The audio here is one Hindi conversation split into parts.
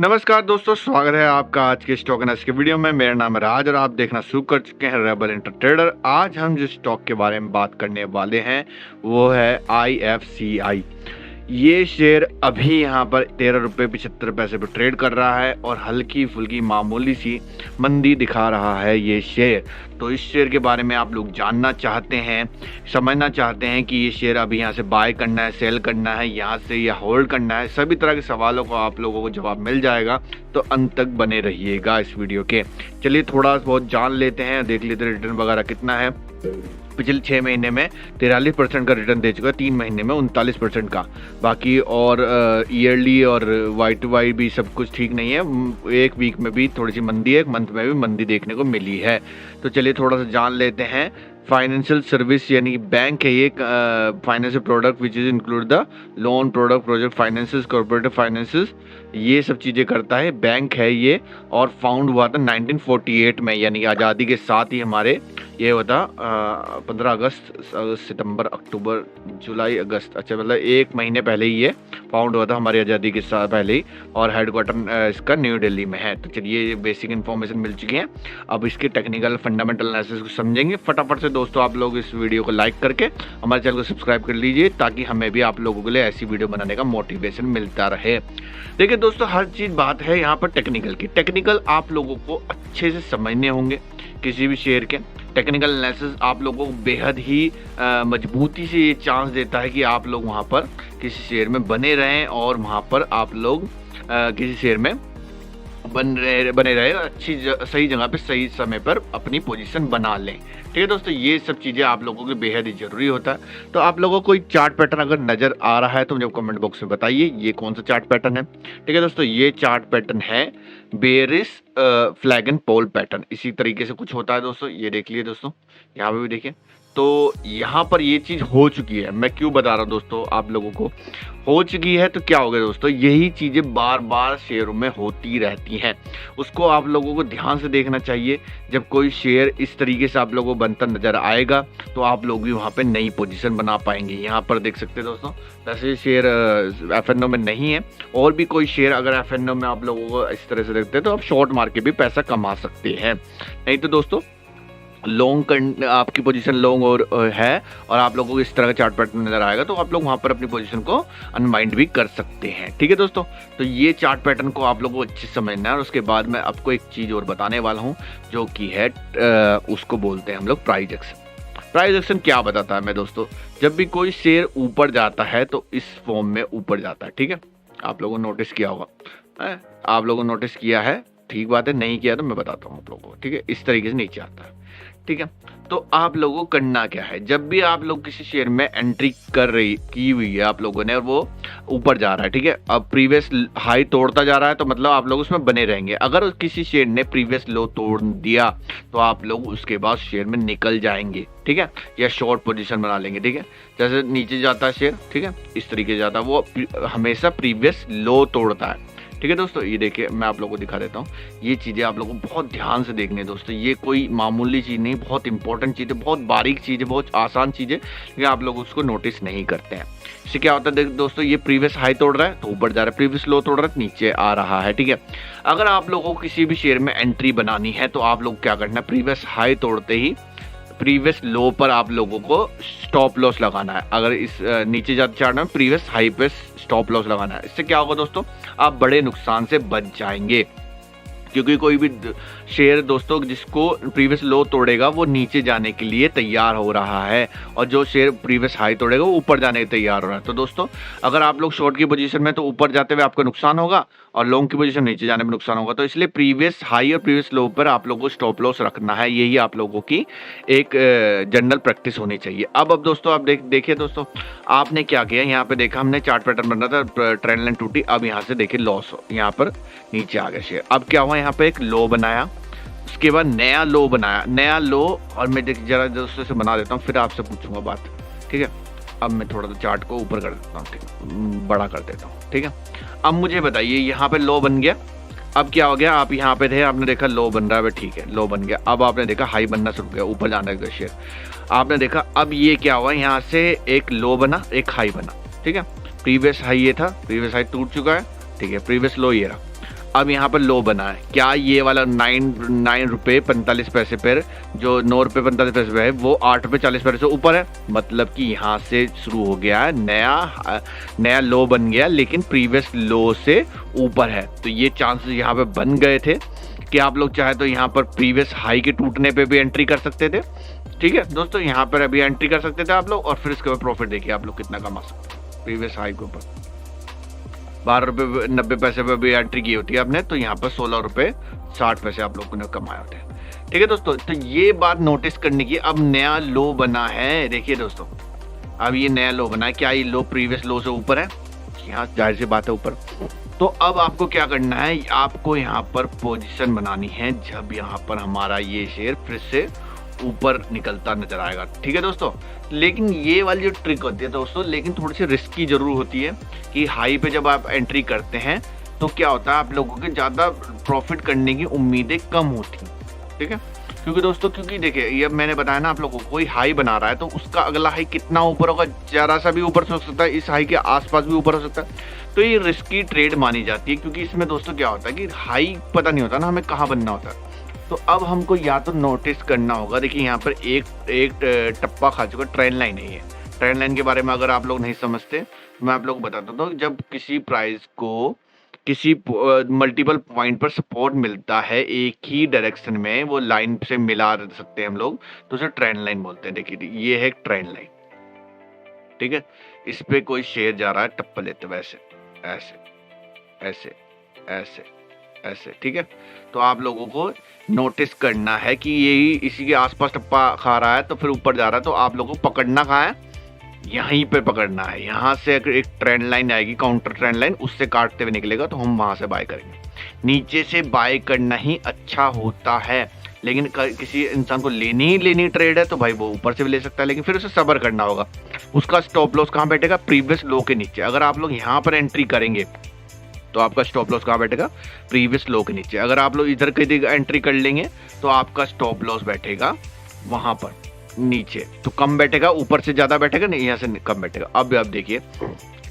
नमस्कार दोस्तों, स्वागत है आपका आज के स्टॉक एनालिसिस के वीडियो में। मेरा नाम है राज और आप देखना शुरू कर चुके हैं रेबल इंटर ट्रेडर। आज हम जिस स्टॉक के बारे में बात करने वाले हैं वो है IFCI। ये शेयर अभी यहाँ पर 13 रुपये 75 पैसे पर ट्रेड कर रहा है और हल्की फुल्की मामूली सी मंदी दिखा रहा है ये शेयर। तो इस शेयर के बारे में आप लोग जानना चाहते हैं, समझना चाहते हैं कि ये शेयर अभी यहाँ से बाय करना है, सेल करना है यहाँ से या होल्ड करना है, सभी तरह के सवालों को आप लोगों को जवाब मिल जाएगा। तो अंत तक बने रहिएगा इस वीडियो के। चलिए थोड़ा बहुत जान लेते हैं, देख लेते हैं रिटर्न वगैरह कितना है। पिछले 6 महीने में 43% का रिटर्न दे चुका है, 3 महीने में 39% का। बाकी और ईयरली और वाई टू वाई भी सब कुछ ठीक नहीं है। एक वीक में भी थोड़ी सी मंदी है, एक मंथ में भी मंदी देखने को मिली है। तो चलिए थोड़ा सा जान लेते हैं। फाइनेंशियल सर्विस यानी बैंक है ये, financial product which is include the loan product, project finances, corporative finances, ये सब चीज़ें करता है। बैंक है ये और फाउंड हुआ था 1948 में, यानी आज़ादी के साथ ही हमारे ये होता 15 अगस्त, सितंबर, अक्टूबर, जुलाई, अगस्त, अच्छा मतलब 1 महीने पहले ही ये फाउंड हुआ था हमारी आज़ादी के साथ पहले ही। और हेडक्वार्टर इसका न्यू दिल्ली में है। तो चलिए बेसिक इन्फॉर्मेशन मिल चुकी है, अब इसके टेक्निकल फंडामेंटल एनालिसिस को समझेंगे फटाफट से। दोस्तों आप लोग इस वीडियो को लाइक करके हमारे चैनल को सब्सक्राइब कर लीजिए ताकि हमें भी आप लोगों के लिए ऐसी वीडियो बनाने का मोटिवेशन मिलता रहे। देखिए दोस्तों, हर चीज़ बात है यहाँ पर टेक्निकल की। टेक्निकल आप लोगों को अच्छे से समझने होंगे। किसी भी शेयर के टेक्निकल एनालिसिस आप लोगों को बेहद ही मजबूती से ये चांस देता है कि आप लोग वहाँ पर किसी शेयर में बने रहें और वहाँ पर आप लोग किसी शेयर में बने रहे, सही जगह पे सही समय पर अपनी पोजीशन बना लें। ठीक है दोस्तों, ये सब चीज़ें आप लोगों के बेहद ही ज़रूरी होता है। तो आप लोगों को कोई चार्ट पैटर्न अगर नज़र आ रहा है तो मुझे कमेंट बॉक्स में बताइए ये कौन सा चार्ट पैटर्न है। ठीक है दोस्तों, ये चार्ट पैटर्न है bearish flag and pole pattern, इसी तरीके से कुछ होता है दोस्तों। ये देख लिए दोस्तों, यहाँ पे भी देखिए। तो यहाँ पर ये चीज़ हो चुकी है। मैं क्यों बता रहा हूँ दोस्तों, आप लोगों को हो चुकी है तो क्या हो गया दोस्तों, यही चीज़ें बार बार शेयरों में होती रहती हैं। उसको आप लोगों को ध्यान से देखना चाहिए। जब कोई शेयर इस तरीके से आप लोगों को बनता नज़र आएगा तो आप लोग भी वहाँ पे नई पोजीशन बना पाएंगे। यहाँ पर देख सकते हैं दोस्तों, वैसे शेयर FNO में नहीं है। और भी कोई शेयर अगर FNO में आप लोगों को इस तरह से देखते हैं तो आप शॉर्ट मार के भी पैसा कमा सकते हैं। नहीं तो दोस्तों लॉन्ग आपकी पोजीशन लॉन्ग और है और आप लोगों को इस तरह का चार्ट पैटर्न नजर आएगा तो आप लोग वहां पर अपनी पोजीशन को अनवाइंड भी कर सकते हैं। ठीक है दोस्तों, तो ये चार्ट पैटर्न को आप लोगों को अच्छे से समझना है। और उसके बाद मैं आपको एक चीज़ और बताने वाला हूं जो कि है उसको बोलते हैं हम लोग प्राइस एक्शन। प्राइस एक्शन क्या बताता है मैं दोस्तों, जब भी कोई शेयर ऊपर जाता है तो इस फॉर्म में ऊपर जाता है। ठीक है, आप लोगों ने नोटिस किया होगा, आप लोगों ने नोटिस किया है, ठीक बात है। नहीं किया तो मैं बताता हूँ आप लोगों को। ठीक है, इस तरीके से नीचे आता है। ठीक है, तो आप लोगों को करना क्या है, जब भी आप लोग किसी शेयर में एंट्री की हुई है आप लोगों ने और वो ऊपर जा रहा है, ठीक है, अब प्रीवियस हाई तोड़ता जा रहा है तो मतलब आप लोग उसमें बने रहेंगे। अगर किसी शेयर ने प्रीवियस लो तोड़ दिया तो आप लोग उसके बाद शेयर में निकल जाएंगे। ठीक है, या शॉर्ट पोजीशन बना लेंगे। ठीक है, जैसे नीचे जाता है शेयर, ठीक है, इस तरीके से जाता है, वो हमेशा प्रीवियस लो तोड़ता है। ठीक है दोस्तों, ये देखिए मैं आप लोगों को दिखा देता हूँ। ये चीज़ें आप लोगों को बहुत ध्यान से देखनी है दोस्तों। ये कोई मामूली चीज़ नहीं, बहुत इंपॉर्टेंट चीज़ है, बहुत बारीक चीज़ है, बहुत आसान चीज़ है, लेकिन आप लोग उसको नोटिस नहीं करते हैं। इससे क्या होता है दोस्तों, ये प्रीवियस हाई तोड़ रहा है तो ऊपर जा रहा है, प्रीवियस लो तोड़ रहा है तो नीचे आ रहा है। ठीक है, अगर आप लोगों को किसी भी शेयर में एंट्री बनानी है तो आप लोग क्या करना है, प्रीवियस हाई तोड़ते ही प्रीवियस लो पर आप लोगों को स्टॉप लॉस लगाना है। अगर इस नीचे जाते चार्ट में प्रीवियस हाई पे स्टॉप लॉस लगाना है। इससे क्या होगा दोस्तों, आप बड़े नुकसान से बच जाएंगे। क्योंकि कोई भी शेयर दोस्तों जिसको प्रीवियस लो तोड़ेगा वो नीचे जाने के लिए तैयार हो रहा है, और जो शेयर प्रीवियस हाई तोड़ेगा वो ऊपर जाने के तैयार हो रहा है। तो दोस्तों अगर आप लोग शॉर्ट की पोजीशन में तो ऊपर जाते हुए आपको नुकसान होगा और लॉन्ग की पोजीशन नीचे जाने में नुकसान होगा। तो इसलिए प्रीवियस हाई और प्रीवियस लो पर आप लोगों को स्टॉप लॉस रखना है। यही आप लोगों की एक जनरल प्रैक्टिस होनी चाहिए। अब दोस्तों आप देखिए दोस्तों, आपने क्या किया, यहाँ पे देखा हमने चार्ट पैटर्न बन रहा था, ट्रेंड लाइन टूटी, अब यहाँ से देखिए लॉस, यहाँ पर नीचे आ गया शेयर। अब क्या हुआ, यहाँ पे एक लो बनाया, उसके बाद नया लो बनाया, नया लो, और मैं जरा दोस्तों से बना देता हूँ फिर आपसे पूछूंगा बात। ठीक है, अब मैं थोड़ा सा चार्ट को ऊपर कर देता हूँ, ठीक, बड़ा कर देता हूँ। ठीक है, अब मुझे बताइए यहाँ पे लो बन गया, अब क्या हो गया, आप यहाँ पे थे, आपने देखा लो बन रहा है, ठीक है लो बन गया, अब आपने देखा हाई बनना शुरू किया, ऊपर जाने लगा शेयर, आपने देखा अब ये क्या हुआ, यहाँ से एक लो बना एक हाई बना। ठीक है, प्रीवियस हाई ये था, प्रीवियस हाई टूट चुका है, ठीक है, प्रीवियस लो ये रहा। अब यहाँ पर लो बना है, क्या ये वाला 9 रुपये 45 पैसे पर जो 9 रुपये 45 पैसे पे है वो 8 रुपये 40 पैसे से ऊपर है, मतलब कि यहाँ से शुरू हो गया है नया लो बन गया, लेकिन प्रीवियस लो से ऊपर है। तो ये चांसेस यहाँ पे बन गए थे कि आप लोग चाहे तो यहाँ पर प्रीवियस हाई के टूटने पे भी एंट्री कर सकते थे। ठीक है दोस्तों, यहाँ पर अभी एंट्री कर सकते थे आप लोग, और फिर इसके बाद प्रॉफिट देखिए आप लोग कितना कमा सकते हैं। प्रीवियस हाई के ऊपर 12 रुपये 90 पैसे पे भी एंट्री की होती है आपने, तो यहाँ पर 16 रुपये 60 पैसे आप लोगों ने कमाए होते हैं। ठीक है दोस्तों, तो ये बात नोटिस करने की। अब नया लो बना है, देखिए दोस्तों, अब ये नया लो बना है, क्या ये लो प्रीवियस लो से ऊपर है? यहाँ जाहिर सी बात है ऊपर। तो अब आपको क्या करना है, आपको यहाँ पर पोजीशन बनानी है जब यहाँ पर हमारा ये शेयर फिर से ऊपर निकलता नजर आएगा। ठीक है दोस्तों, लेकिन ये वाली जो ट्रिक होती है दोस्तों, लेकिन थोड़ी सी रिस्की जरूर होती है कि हाई पे जब आप एंट्री करते हैं तो क्या होता है, आप लोगों के ज़्यादा प्रॉफिट करने की उम्मीदें कम होती हैं। ठीक है, क्योंकि दोस्तों देखिए ये मैंने बताया ना आप लोगों को, कोई हाई बना रहा है तो उसका अगला हाई कितना ऊपर होगा, जरा सा भी ऊपर से हो सकता है, इस हाई के आसपास भी ऊपर हो सकता है। तो ये रिस्की ट्रेड मानी जाती है, क्योंकि इसमें दोस्तों क्या होता है कि हाई पता नहीं होता ना हमें कहाँ बनना होता है। तो अब हमको या तो नोटिस करना होगा, देखिए यहाँ पर एक टप्पा खा चुका ट्रेंड लाइन है। ये ट्रेंड लाइन के बारे में अगर आप लोग नहीं समझते मैं आप लोग बताता हूँ। जब किसी प्राइस को किसी मल्टीपल पॉइंट पर सपोर्ट मिलता है एक ही डायरेक्शन में, वो लाइन से मिला सकते हैं हम लोग, तो उसे ट्रेंड लाइन बोलते हैं। देखिए ये है ट्रेंड लाइन। ठीक है, इस पे कोई शेयर जा रहा है टप्पा लेते हुए ऐसे ऐसे ऐसे ऐसे ऐसे। ठीक है, तो आप लोगों को नोटिस करना है कि यही इसी के आसपास टप्पा खा रहा है तो फिर ऊपर जा रहा है, तो आप लोगों को पकड़ना कहाँ है, यहीं पे पकड़ना है। यहाँ से अगर एक ट्रेंड लाइन आएगी, काउंटर ट्रेंड लाइन, उससे काटते हुए निकलेगा तो हम वहां से बाय करेंगे। नीचे से बाय करना ही अच्छा होता है, लेकिन किसी इंसान को लेनी ट्रेड है तो भाई वो ऊपर से भी ले सकता है, लेकिन फिर उसे सब्र करना होगा। उसका स्टॉप लॉस कहाँ बैठेगा, प्रीवियस लो के नीचे। अगर आप लोग यहाँ पर एंट्री करेंगे तो आपका स्टॉप लॉस कहाँ बैठेगा, प्रीवियस लो के नीचे। अगर आप लोग इधर कहीं एंट्री कर लेंगे तो आपका स्टॉप लॉस बैठेगा वहां पर नीचे, तो कम बैठेगा, ऊपर से ज्यादा बैठेगा नहीं, यहाँ से कम बैठेगा। अब आप देखिए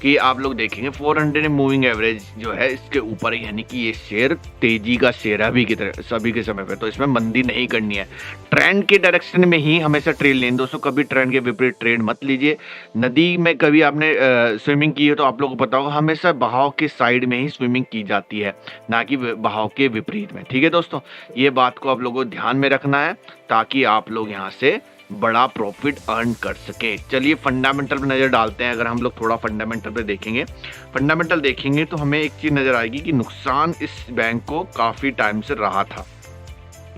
कि आप लोग देखेंगे 400 मूविंग एवरेज जो है इसके ऊपर है, यानी कि ये शेयर तेजी का शेयर है अभी की तरह सभी के समय पे, तो इसमें मंदी नहीं करनी है। ट्रेंड के डायरेक्शन में ही हमेशा ट्रेड लेनी दोस्तों, कभी ट्रेंड के विपरीत ट्रेड मत लीजिए। नदी में कभी आपने स्विमिंग की है तो आप लोगों को पता होगा, हमेशा बहाव के साइड में ही स्विमिंग की जाती है, ना कि बहाव के विपरीत में। ठीक है दोस्तों, ये बात को आप लोगों को ध्यान में रखना है ताकि आप लोग यहाँ से बड़ा प्रॉफिट अर्न कर सके। चलिए फंडामेंटल पे नज़र डालते हैं। अगर हम लोग थोड़ा फंडामेंटल पे फंडामेंटल देखेंगे तो हमें एक चीज़ नज़र आएगी कि नुकसान इस बैंक को काफ़ी टाइम से रहा था।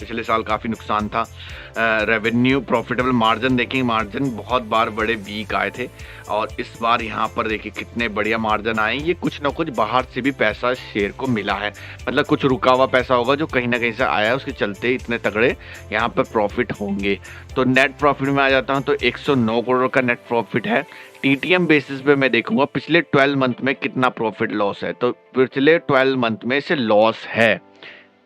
पिछले साल काफ़ी नुकसान था। रेवेन्यू प्रॉफिटेबल मार्जिन देखेंगे, मार्जिन बहुत बार बड़े वीक आए थे, और इस बार यहाँ पर देखिए कितने बढ़िया मार्जिन आए। ये कुछ ना कुछ बाहर से भी पैसा शेयर को मिला है, मतलब कुछ रुका हुआ पैसा होगा जो कहीं ना कहीं से आया है, उसके चलते इतने तगड़े यहाँ पर प्रॉफिट होंगे। तो नेट प्रॉफिट में आ जाता हूँ तो 109 करोड़ का नेट प्रॉफिट है। TTM बेसिस पे मैं देखूंगा पिछले 12 मंथ में कितना प्रॉफिट लॉस है, तो पिछले 12 मंथ में से लॉस है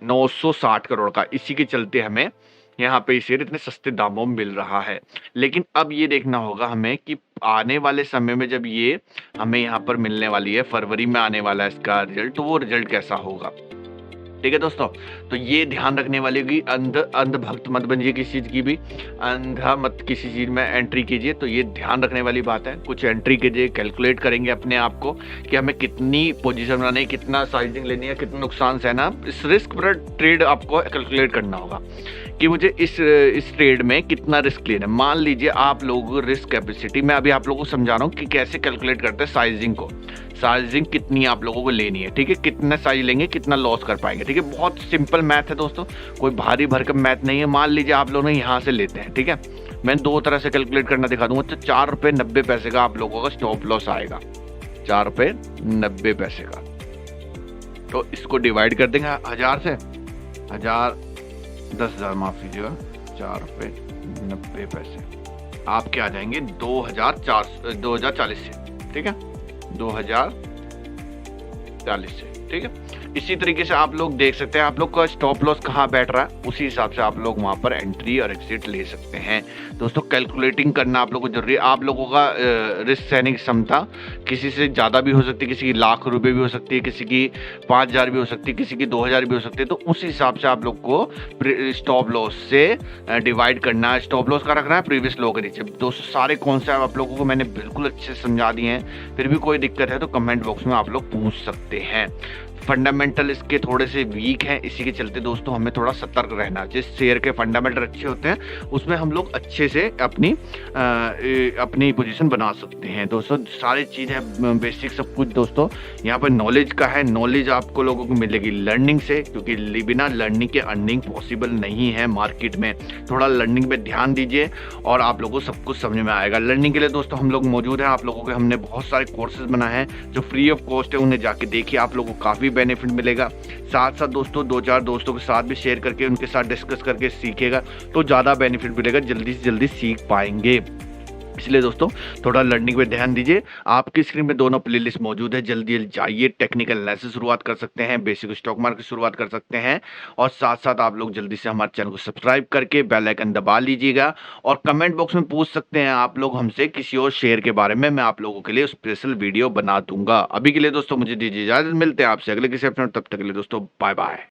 960 करोड़ का। इसी के चलते हमें यहाँ पे शेयर इतने सस्ते दामों में मिल रहा है। लेकिन अब ये देखना होगा हमें कि आने वाले समय में जब ये हमें यहाँ पर मिलने वाली है, फरवरी में आने वाला है इसका रिजल्ट, तो वो रिजल्ट कैसा होगा। ठीक है दोस्तों, तो ये ध्यान रखने वाले की अंध भक्त मत बनिए, किसी चीज़ की भी अंधा मत किसी चीज़ में एंट्री कीजिए। तो ये ध्यान रखने वाली बात है। कुछ एंट्री कीजिए, कैलकुलेट करेंगे अपने आप को कि हमें कितनी पोजीशन बनानी है, कितना साइजिंग लेनी है, कितना नुकसान सहना। इस रिस्क पर ट्रेड आपको कैलकुलेट करना होगा कि मुझे इस ट्रेड में कितना रिस्क लेना है। मान लीजिए आप लोग रिस्क कैपेसिटी, मैं अभी आप लोगों को समझा रहा हूँ कि कैसे कैलकुलेट करते हैं साइजिंग को। साइजिंग कितनी आप लोगों को लेनी है, ठीक है, कितना साइज लेंगे कितना लॉस कर पाएंगे। ठीक है, बहुत सिंपल मैथ है दोस्तों, कोई भारी भरकम मैथ नहीं है। मान लीजिए आप लोग यहाँ से लेते हैं, ठीक है, मैं दो तरह से कैलकुलेट करना दिखा दूंगा। तो 4 रुपये 90 पैसे का आप लोगों का स्टॉप लॉस आएगा, 4 रुपये 90 पैसे का। तो इसको डिवाइड कर देंगे 1000 से, 10,000 माफ कीजिएगा, 4 रुपये 90 पैसे आपके आ जाएंगे 2040 से। ठीक है, 2040 से। ठीक है, इसी तरीके से आप लोग देख सकते हैं आप लोग का स्टॉप लॉस कहाँ बैठ रहा है, उसी हिसाब से आप लोग वहाँ पर एंट्री और एग्जिट ले सकते हैं। दोस्तों कैलकुलेटिंग करना आप लोगों को जरूरी है। आप लोगों का रिस्क सहने की क्षमता किसी से ज़्यादा भी हो सकती है, किसी की लाख रुपए भी हो सकती है, किसी की 5,000 भी हो सकती है, किसी की 2,000 भी हो सकती है। तो उस हिसाब से आप लोग को स्टॉप लॉस से डिवाइड करना है, स्टॉप लॉस का रखना है प्रीवियस लो के नीचे। दोस्तों सारे कॉन्सेप्ट आप लोगों को मैंने बिल्कुल अच्छे से समझा दिए हैं। फिर भी कोई दिक्कत है तो कमेंट बॉक्स में आप लोग पूछ सकते हैं। फंडामेंटल इसके थोड़े से वीक हैं, इसी के चलते दोस्तों हमें थोड़ा सतर्क रहना। जिस शेयर के फंडामेंटल अच्छे होते हैं उसमें हम लोग अच्छे से अपनी पोजीशन बना सकते हैं। दोस्तों सारी चीज़ें बेसिक सब कुछ दोस्तों यहाँ पर नॉलेज का है। नॉलेज आपको लोगों को मिलेगी लर्निंग से, क्योंकि बिना लर्निंग के अर्निंग पॉसिबल नहीं है मार्केट में। थोड़ा लर्निंग पे ध्यान दीजिए और आप लोगों को सब कुछ समझ में आएगा। लर्निंग के लिए दोस्तों हम लोग मौजूद हैं। आप लोगों के हमने बहुत सारे कोर्सेज बनाए हैं जो फ्री ऑफ कॉस्ट है, उन्हें जाके देखिए, आप लोगों को काफ़ी बेनिफिट मिलेगा। साथ साथ दोस्तों 2-4 दोस्तों के साथ भी शेयर करके उनके साथ डिस्कस करके सीखेगा तो ज़्यादा बेनिफिट मिलेगा, जल्दी से जल्दी सीख पाएंगे। इसलिए दोस्तों थोड़ा लर्निंग पे ध्यान दीजिए। आपकी स्क्रीन में दोनों प्लेलिस्ट मौजूद है, जल्दी जल्दी जाइए। टेक्निकल एनालिसिस शुरुआत कर सकते हैं, बेसिक स्टॉक मार्केट शुरुआत कर सकते हैं, और साथ साथ आप लोग जल्दी से हमारे चैनल को सब्सक्राइब करके बेल आइकन दबा लीजिएगा। और कमेंट बॉक्स में पूछ सकते हैं आप लोग हमसे किसी और शेयर के बारे में, मैं आप लोगों के लिए स्पेशल वीडियो बना दूंगा। अभी के लिए दोस्तों मुझे दीजिए इजाजत, मिलते हैं आपसे अगले किसी अपने, तब तक के लिए दोस्तों बाय बाय।